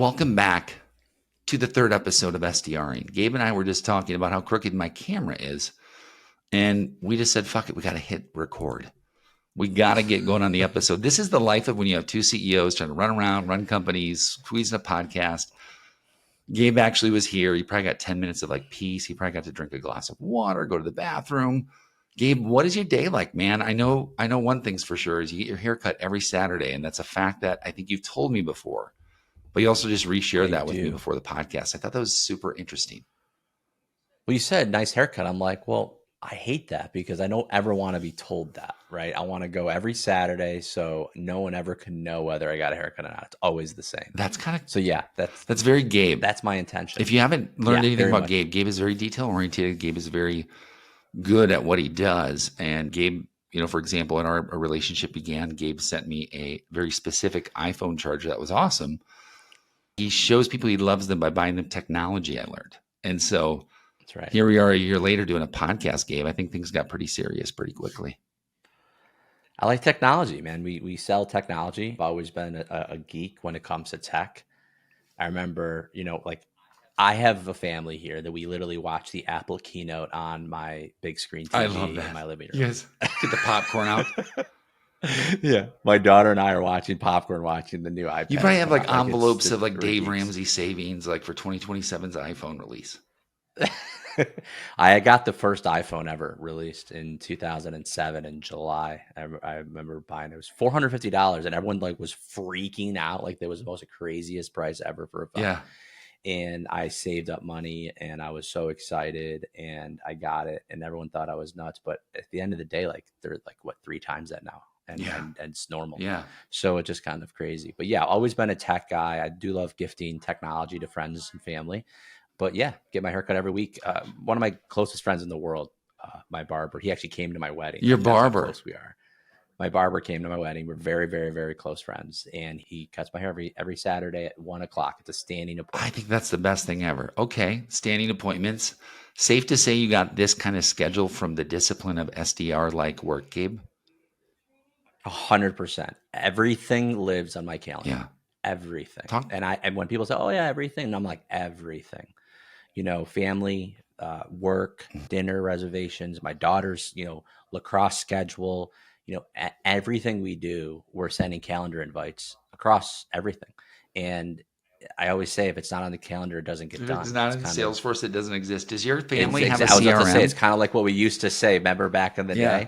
Welcome back to the third episode of SDRing. Gabe and I were just talking about how crooked my camera is, and we just said, fuck it, we got to hit record. We got to get going on the episode. This is the life of when you have two CEOs trying to run around, run companies, squeeze in a podcast. Gabe actually was here. He probably got 10 minutes of like peace. He probably got to drink a glass of water, go to the bathroom. Gabe, what is your day like, man? I know one thing's for sure is you get your hair cut every Saturday, and that's a fact that I think you've told me before. But you also just reshared that with me before the podcast. I thought that was super interesting. Well, you said nice haircut. I'm like, well, I hate that because I don't ever want to be told that, right? I want to go every Saturday so no one ever can know whether I got a haircut or not. It's always the same. That's kind of so. Yeah, that's very Gabe. That's my intention. If you haven't learned anything about Gabe, Gabe is very detail oriented. Gabe is very good at what he does. And Gabe, for example, in our relationship began, Gabe sent me a very specific iPhone charger that was awesome. He shows people he loves them by buying them technology, I learned. And so that's right. Here we are a year later doing a podcast, Gabe. I think things got pretty serious pretty quickly. I like technology, man. We sell technology. I've always been a geek when it comes to tech. I remember, I have a family here that we literally watch the Apple keynote on my big screen TV in my living room. Yes. Get the popcorn out. Yeah, my daughter and I are watching popcorn, watching the new iPad. You probably have like envelopes of like Dave Ramsey savings, like for 2027's iPhone release. I got the first iPhone ever released in 2007 in July. I remember buying it. It was $450, and everyone was freaking out, like it was the most craziest price ever for a phone. Yeah. And I saved up money, and I was so excited, and I got it, and everyone thought I was nuts. But at the end of the day, they're 3 times that now. And it's normal. Yeah. So it's just kind of crazy. But yeah, always been a tech guy. I do love gifting technology to friends and family. But yeah, get my haircut every week. One of my closest friends in the world, my barber, he actually came to my wedding. Your barber? That's how close we are. My barber came to my wedding. We're very, very, very close friends. And he cuts my hair every Saturday at 1:00. It's a standing appointment. I think that's the best thing ever. Okay. Standing appointments. Safe to say you got this kind of schedule from the discipline of SDR-like work, Gabe? 100%. Everything lives on my calendar. Yeah. Everything. And when people say, oh yeah, everything, and I'm like, everything, family, work, dinner reservations, my daughter's, lacrosse schedule, everything we do, we're sending calendar invites across everything. And I always say, if it's not on the calendar, it doesn't get done. If it's not in Salesforce, it doesn't exist. Does your family have a CRM? I was about to say, it's kind of like what we used to say, remember back in the day?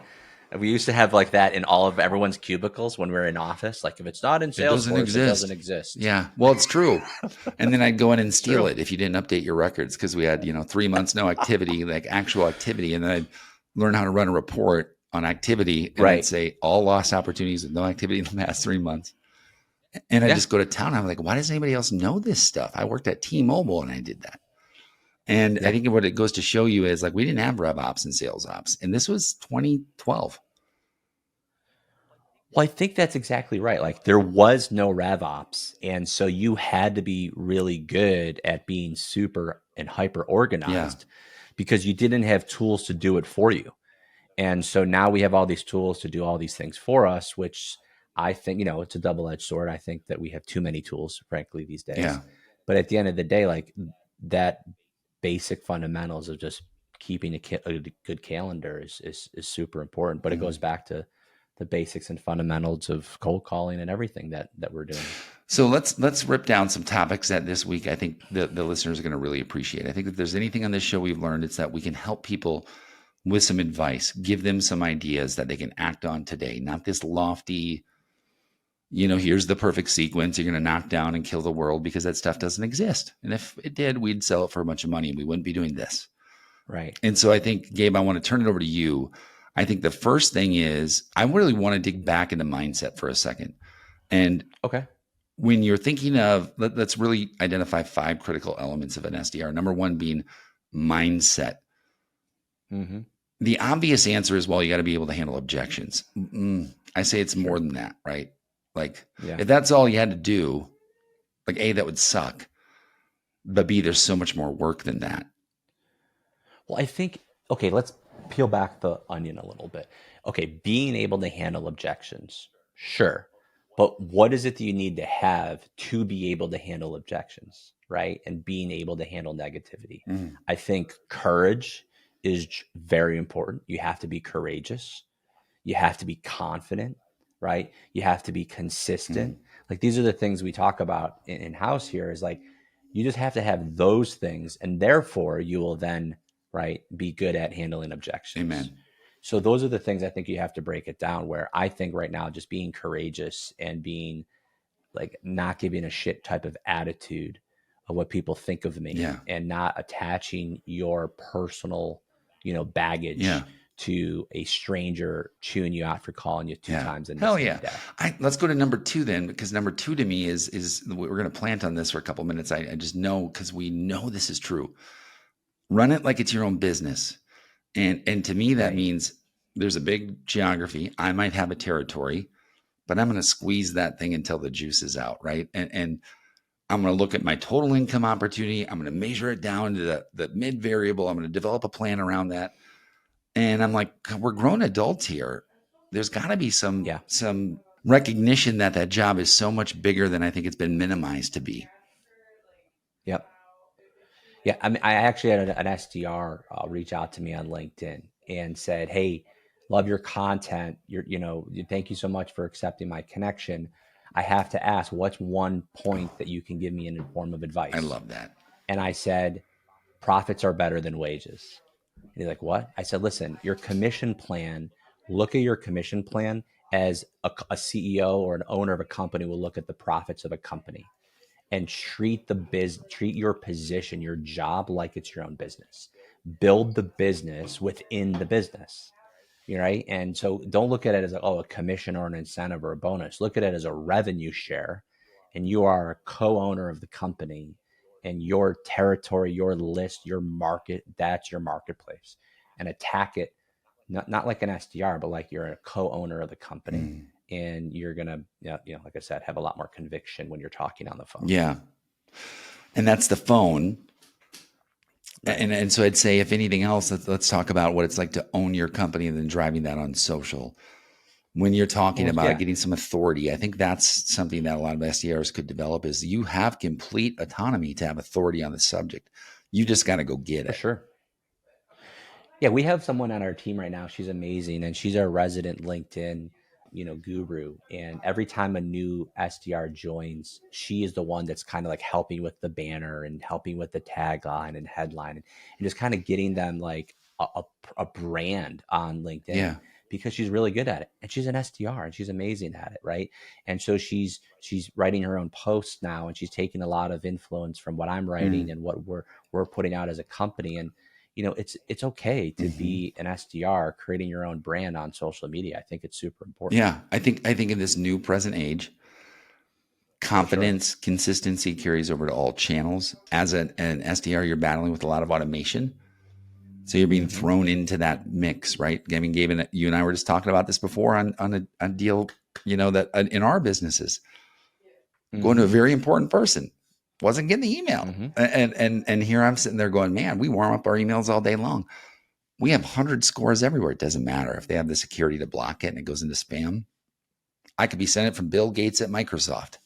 We used to have that in all of everyone's cubicles when we were in office. Like, if it's not in Salesforce, it doesn't exist. Yeah. Well, it's true. And then I'd go in and steal it if you didn't update your records, because we had, 3 months, no activity, like actual activity. And then I'd learn how to run a report on activity and I'd say all lost opportunities with no activity in the past 3 months. And I just go to town. I'm like, why does anybody else know this stuff? I worked at T-Mobile and I did that. And I think what it goes to show you is we didn't have rev ops and sales ops. And this was 2012. Well, I think that's exactly right. There was no rev ops. And so you had to be really good at being super and hyper organized because you didn't have tools to do it for you. And so now we have all these tools to do all these things for us, which I think, it's a double-edged sword. I think that we have too many tools, frankly, these days. Yeah. But at the end of the day, that basic fundamentals of just keeping a good calendar is super important. But it goes back to the basics and fundamentals of cold calling and everything that we're doing. So let's rip down some topics that this week I think the listeners are going to really appreciate. I think if there's anything on this show we've learned, it's that we can help people with some advice, give them some ideas that they can act on today, not this lofty, here's the perfect sequence you're going to knock down and kill the world, because that stuff doesn't exist. And if it did, we'd sell it for a bunch of money and we wouldn't be doing this. Right. And so I think, Gabe, I want to turn it over to you. I think the first thing is I really want to dig back into mindset for a second. And when you're thinking of, let's really identify 5 critical elements of an SDR. Number 1 being mindset. Mm-hmm. The obvious answer is, well, you got to be able to handle objections. I say it's more than that, right? If that's all you had to do, A, that would suck. But B, there's so much more work than that. Well, I think, let's peel back the onion a little bit. Being able to handle objections, sure. But what is it that you need to have to be able to handle objections, right? And being able to handle negativity. Mm. I think courage is very important. You have to be courageous. You have to be confident, right? You have to be consistent. Mm. Like these are the things we talk about in house here is like you just have to have those things and therefore you will then, right, be good at handling objections. Amen. So those are the things I think you have to break it down where I think right now just being courageous and being like not giving a shit type of attitude of what people think of me Yeah. and not attaching your personal, baggage Yeah. to a stranger chewing you out for calling you two Yeah. times in the Hell same yeah. day. Let's go to number 2 then, because number 2 to me is we're going to plant on this for a couple minutes. I just know, because we know this is true. Run it like it's your own business. And to me, that Right. means there's a big geography. I might have a territory, but I'm going to squeeze that thing until the juice is out. Right. And I'm going to look at my total income opportunity. I'm going to measure it down to the mid variable. I'm going to develop a plan around that. And I'm like, we're grown adults here. There's got to be Yeah. some recognition that that job is so much bigger than I think it's been minimized to be. Yep. Yeah. I mean, I actually had an SDR reach out to me on LinkedIn and said, "Hey, love your content. Thank you so much for accepting my connection. I have to ask, what's one point that you can give me in the form of I advice?" love that. And I said, "Profits are better than wages." And he's like, "What?" I said, "Listen, your commission plan, look at your commission plan as a CEO or an owner of a company will look at the profits of a company and treat your position, your job like it's your own business. Build the business within the business. You're right. And so don't look at it as a commission or an incentive or a bonus. Look at it as a revenue share. And you are a co-owner of the company and your territory, your list, your market, that's your marketplace. And attack it not like an SDR, but like you're a co-owner of the company. Mm. And you're gonna, like I said, have a lot more conviction when you're talking on the phone. Yeah. And that's the phone. Right. And so I'd say, if anything else, let's talk about what it's like to own your company and then driving that on social. When you're talking Well, about yeah, getting some authority, I think that's something that a lot of SDRs could develop, is you have complete autonomy to have authority on the subject. You just got to go get for it. sure. Yeah, we have someone on our team right now. She's amazing, and she's our resident LinkedIn, guru. And every time a new SDR joins, she is the one that's kind of like helping with the banner and helping with the tagline and headline, and just kind of getting them like a brand on LinkedIn Yeah. because she's really good at it, and she's an SDR and she's amazing at it, right? And so she's writing her own posts now, and she's taking a lot of influence from what I'm writing Mm. and what we're putting out as a company. And it's okay to Hmm. be an SDR creating your own brand on social media. I think it's super important. Yeah. I think in this new present age, For sure. confidence, consistency carries over to all channels. As an SDR, you're battling with a lot of automation. So you're being Hmm. thrown into that mix, right? I mean, Gabe, and you and I were just talking about this before on a deal, that in our businesses, going to a Hmm. very important person, wasn't getting the email. Hmm. And here I'm sitting there going, man, we warm up our emails all day long. We have 100 scores everywhere. It doesn't matter if they have the security to block it and it goes into spam. I could be sending it from Bill Gates at Microsoft.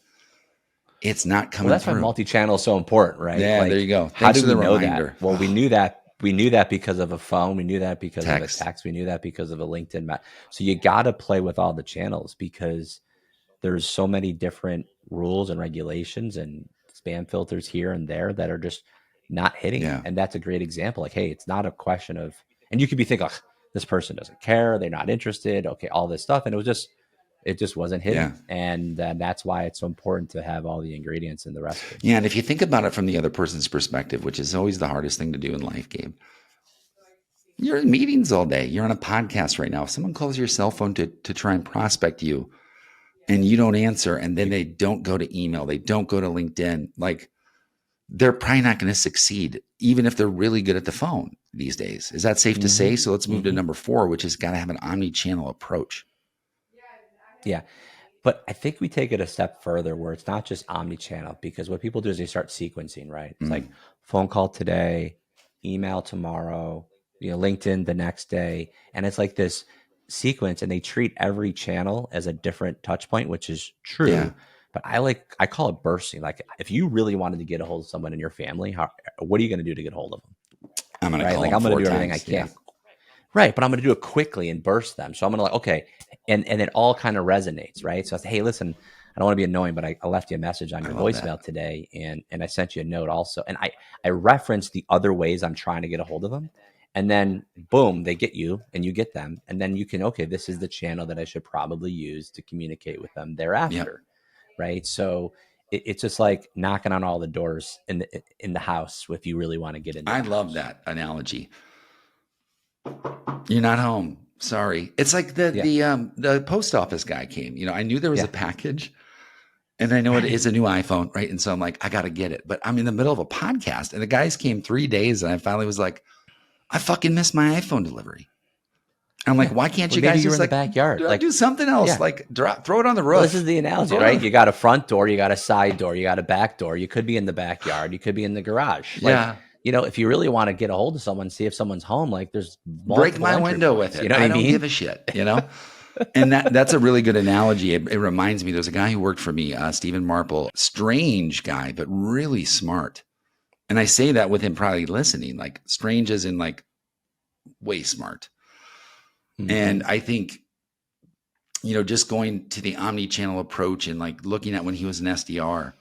It's not Well, coming that's why through. multi-channel is so important, right? Yeah, there Like, you go. how Thanks do for we the know that? reminder. Well, we knew that because of a phone. We knew that because of a Text. text. We knew that because of a LinkedIn map. So you got to play with all the channels because there's so many different rules and regulations and spam filters here and there that are just not hitting. Yeah. And that's a great example. Like, hey, it's not a question of, and you could be thinking, oh, this person doesn't care, they're not interested, okay, all this stuff, and it just wasn't Yeah. hitting. And that's why it's so important to have all the ingredients in the recipe. Yeah. And if you think about it from the other person's perspective, which is always the hardest thing to do in life, Gabe, you're in meetings all day. You're on a podcast right now. If someone calls your cell phone to try and prospect you and you don't answer, and then they don't go to email, they don't go to LinkedIn, like, they're probably not going to succeed, even if they're really good at the phone these days. Is that safe to Mm-hmm. say? So let's move to Mm-hmm. number 4, which is got to have an omni-channel approach. Yeah. But I think we take it a step further where it's not just omni-channel, because what people do is they start sequencing, right? It's like Mm. phone call today, email tomorrow, LinkedIn the next day. And it's like this sequence and they treat every channel as a different touch point, which is true. Yeah. But I call it bursting. Like if you really wanted to get a hold of someone in your family, what are you going to do to get a hold of them? I'm going to call Like them I'm going to 4 do everything I times. can. Yeah. Right. But I'm going to do it quickly and burst them. So I'm going to like, okay. And it all kind of resonates. Right. So I say, hey, listen, I don't want to be annoying, but I left you a message on your voicemail today. And I sent you a note also. And I referenced the other ways I'm trying to get a hold of them. And then boom, they get you and you get them. And then you can, okay, this is the channel that I should probably use to communicate with them thereafter. Yep. Right. So it's just like knocking on all the doors in the house if you really want to get into I love that analogy. You're not home. Sorry. It's like the post office guy came. You know, I knew there was a package and I know it is a new iPhone, right? And so I'm like, I got to get it. But I'm in the middle of a podcast and the guys came 3 days and I finally was like, I fucking missed my iPhone delivery. I'm like, why can't you guys just in the backyard? Like do something else? Like throw it on the roof. Well, this is the analogy, right? You got a front door, you got a side door, you got a back door. You could be in the backyard, you could be in the garage. Like, you know, if you really want to get a hold of someone, see if someone's home, like there's break my window points, with it. You know I don't give a shit, you know? And that's a really good analogy. It reminds me, there's a guy who worked for me, Stephen Marple, strange guy, but really smart. And I say that with him probably listening, like strange as in like way smart. Mm-hmm. And I think, you know, just going to the omni-channel approach and like looking at when he was an SDR,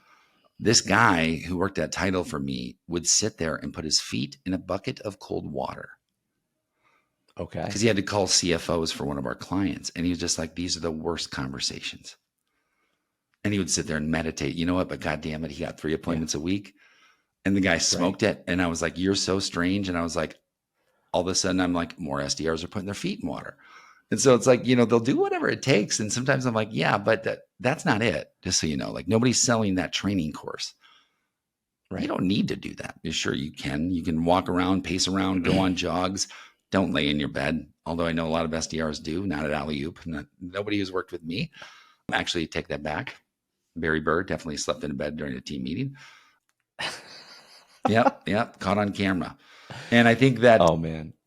this guy who worked that title for me would sit there and put his feet in a bucket of cold water. Okay. Because he had to call CFOs for one of our clients. And he was just like, these are the worst conversations. And he would sit there and meditate. You know what? But God damn it, he got 3 appointments a week. And the guy smoked it. And I was like, you're so strange. And I was like, all of a sudden, I'm like, more SDRs are putting their feet in water. And so it's like, you know, they'll do whatever it takes. And sometimes I'm like, yeah, but that's not it. Just so you know, like nobody's selling that training course. Right. You don't need to do that. You're sure you can. You can walk around, pace around, go on jogs. Don't lay in your bed. Although I know a lot of SDRs do, not at Alleyoop. Nobody who's worked with me. Actually, take that back. Barry Bird definitely slept in a bed during a team meeting. Yep. Caught on camera. And I think that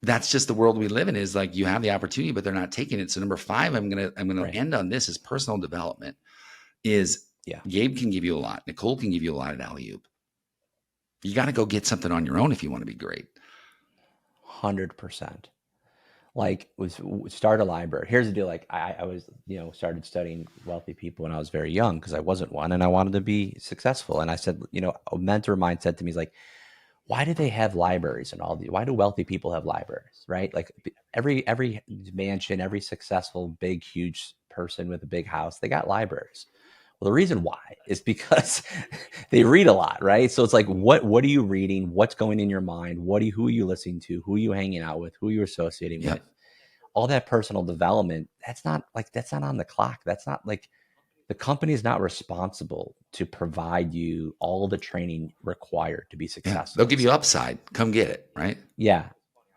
that's just the world we live in, is like you have the opportunity, but they're not taking it. So number 5, I'm gonna end on this, is personal development. Gabe can give you a lot. Nicole can give you a lot at Alleyoop. You got to go get something on your own if you want to be great. 100%. Like start a library. Here's the deal. Like I was, started studying wealthy people when I was very young because I wasn't one and I wanted to be successful. And I said, a mentor of mine said to me, he's like, why do they have libraries and why do wealthy people have libraries? Right? Like every mansion, every successful, big, huge person with a big house, they got libraries. Well, the reason why is because they read a lot, right? So it's like, what are you reading? What's going in your mind? Who are you listening to? Who are you hanging out with? Who are you associating with? All that personal development, that's not on the clock. That's not like, the company is not responsible to provide you all the training required to be successful. They'll give you upside. Come get it, right? Yeah.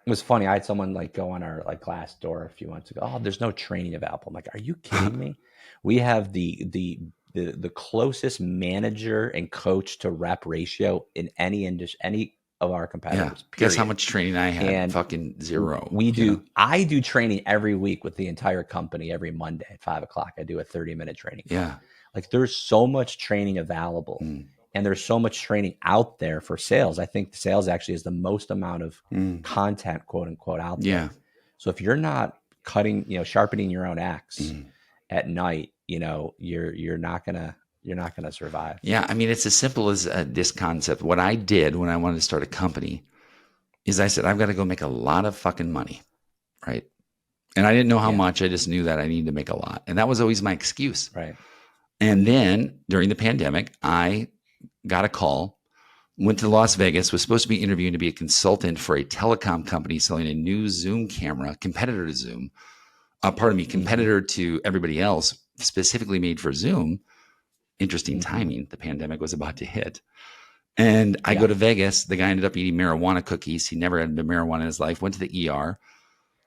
It was funny. I had someone like go on our like Glassdoor a few months ago. Oh, there's no training available. I'm like, are you kidding me? We have the closest manager and coach to rep ratio in any industry, any of our competitors. Yeah. Guess how much training I had? And fucking zero. I do training every week with the entire company every Monday at 5:00. I do a 30-minute training. Yeah. Like there's so much training available and there's so much training out there for sales. I think sales actually is the most amount of content, quote unquote, out there. Yeah. So if you're not sharpening your own axe at night, you're not gonna survive. Yeah, I mean, it's as simple as this concept. What I did when I wanted to start a company is I said, I've got to go make a lot of fucking money, right? And I didn't know how much. I just knew that I needed to make a lot, and that was always my excuse. Right. And then during the pandemic, I got a call. Went to Las Vegas. Was supposed to be interviewing to be a consultant for a telecom company selling a new Zoom camera, competitor to Zoom. Competitor to everybody else, specifically made for Zoom. Interesting timing. The pandemic was about to hit. And I go to Vegas. The guy ended up eating marijuana cookies. He never had been marijuana in his life. Went to the ER.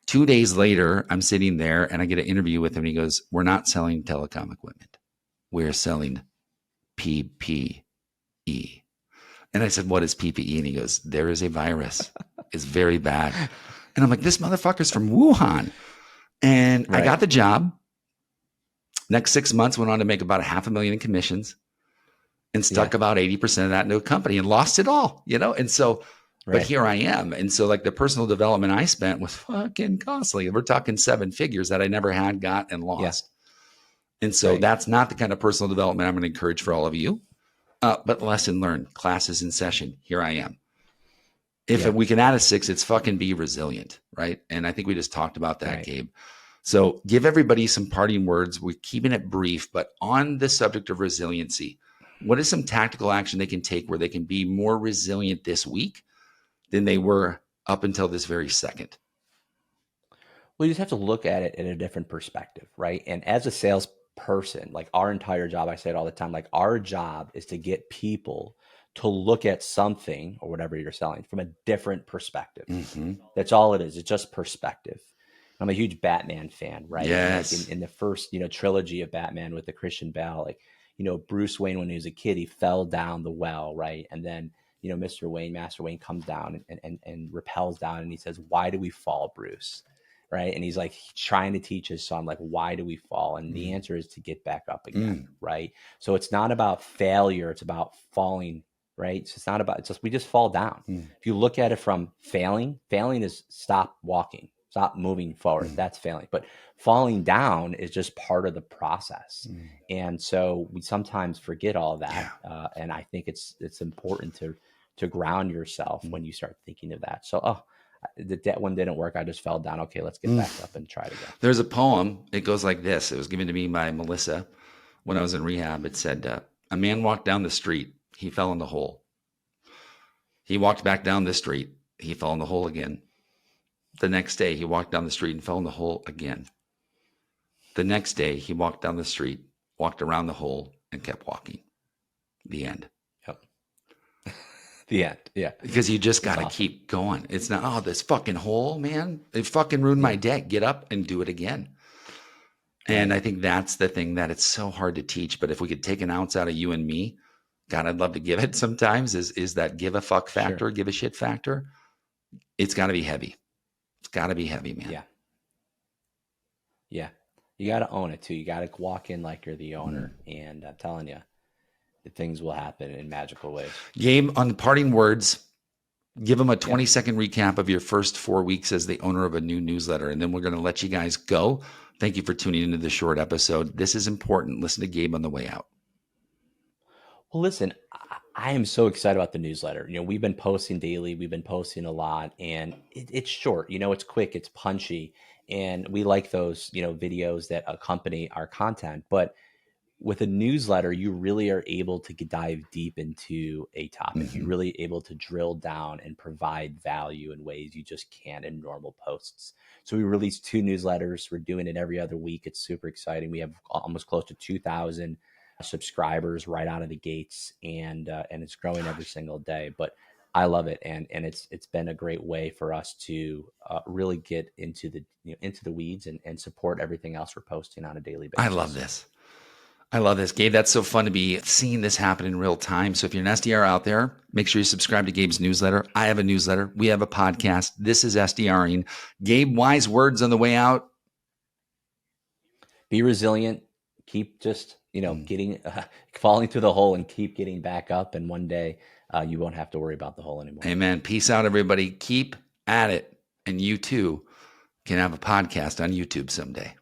2 days later, I'm sitting there and I get an interview with him. And he goes, we're not selling telecom equipment. We're selling PPE. And I said, what is PPE? And he goes, there is a virus. It's very bad. And I'm like, this motherfucker's from Wuhan. And I Right. got the job. Next 6 months went on to make about $500,000 in commissions and stuck about 80% of that into a company and lost it all, And so, but Right. here I am. And so like the personal development I spent was fucking costly. We're talking 7 figures that I never had, got, and lost. And so that's not the kind of personal development I'm going to encourage for all of you. But lesson learned, classes in session. Here I am. If we can add a 6, it's fucking be resilient, right? And I think we just talked about that, Gabe. So give everybody some parting words. We're keeping it brief, but on the subject of resiliency, what is some tactical action they can take where they can be more resilient this week than they were up until this very second? Well, you just have to look at it in a different perspective, right? And as a salesperson, like our entire job, I say it all the time, like our job is to get people to look at something or whatever you're selling from a different perspective. Mm-hmm. That's all it is. It's just perspective. I'm a huge Batman fan, right? Yes. Like in the first, trilogy of Batman with the Christian Bale, like, Bruce Wayne, when he was a kid, he fell down the well, right? And then, Master Wayne comes down and rappels down and he says, "Why do we fall, Bruce?" Right. And he's like trying to teach his son, like, why do we fall? And the answer is to get back up again. Right. So it's not about failure. It's about falling. Right. So it's not about, we just fall down. If you look at it from failing is stop walking, stop moving forward. That's failing. But falling down is just part of the process. And so we sometimes forget all of that. And I think it's important to ground yourself when you start thinking of that. So, that one didn't work. I just fell down. Okay, let's get back up and try it again. There's a poem. It goes like this. It was given to me by Melissa when I was in rehab. It said, a man walked down the street. He fell in the hole. He walked back down the street. He fell in the hole again. The next day, he walked down the street and fell in the hole again. The next day, he walked down the street, walked around the hole, and kept walking. The end. Yep. The end. Yeah. Because you just got to keep going. It's not, this fucking hole, man. It fucking ruined my day. Get up and do it again. And I think that's the thing that it's so hard to teach. But if we could take an ounce out of you and me, God, I'd love to give it sometimes, is that give a fuck factor, give a shit factor. It's got to be heavy. It's got to be heavy, man. Yeah. Yeah. You got to own it too. You got to walk in like you're the owner. And I'm telling you, things will happen in magical ways. Gabe, on the parting words, give them a 20-second recap of your first 4 weeks as the owner of a new newsletter. And then we're going to let you guys go. Thank you for tuning into this short episode. This is important. Listen to Gabe on the way out. Well, listen, I am so excited about the newsletter. We've been posting daily. We've been posting a lot, and it's short. It's quick. It's punchy, and we like those, videos that accompany our content. But with a newsletter, you really are able to dive deep into a topic. You're really able to drill down and provide value in ways you just can't in normal posts. So we release 2 newsletters. We're doing it every other week. It's super exciting. We have almost close to 2,000 subscribers right out of the gates, and it's growing every single day. But I love it, and it's been a great way for us to really get into the weeds and support everything else we're posting on a daily basis. I love this, Gabe. That's so fun to be seeing this happen in real time. So if you're an SDR out there, make sure you subscribe to Gabe's newsletter. I have a newsletter. We have a podcast. This is SDRing. Gabe, wise words on the way out. Be resilient. Keep just, getting, falling through the hole and keep getting back up. And one day you won't have to worry about the hole anymore. Amen. Peace out, everybody. Keep at it. And you too can have a podcast on YouTube someday.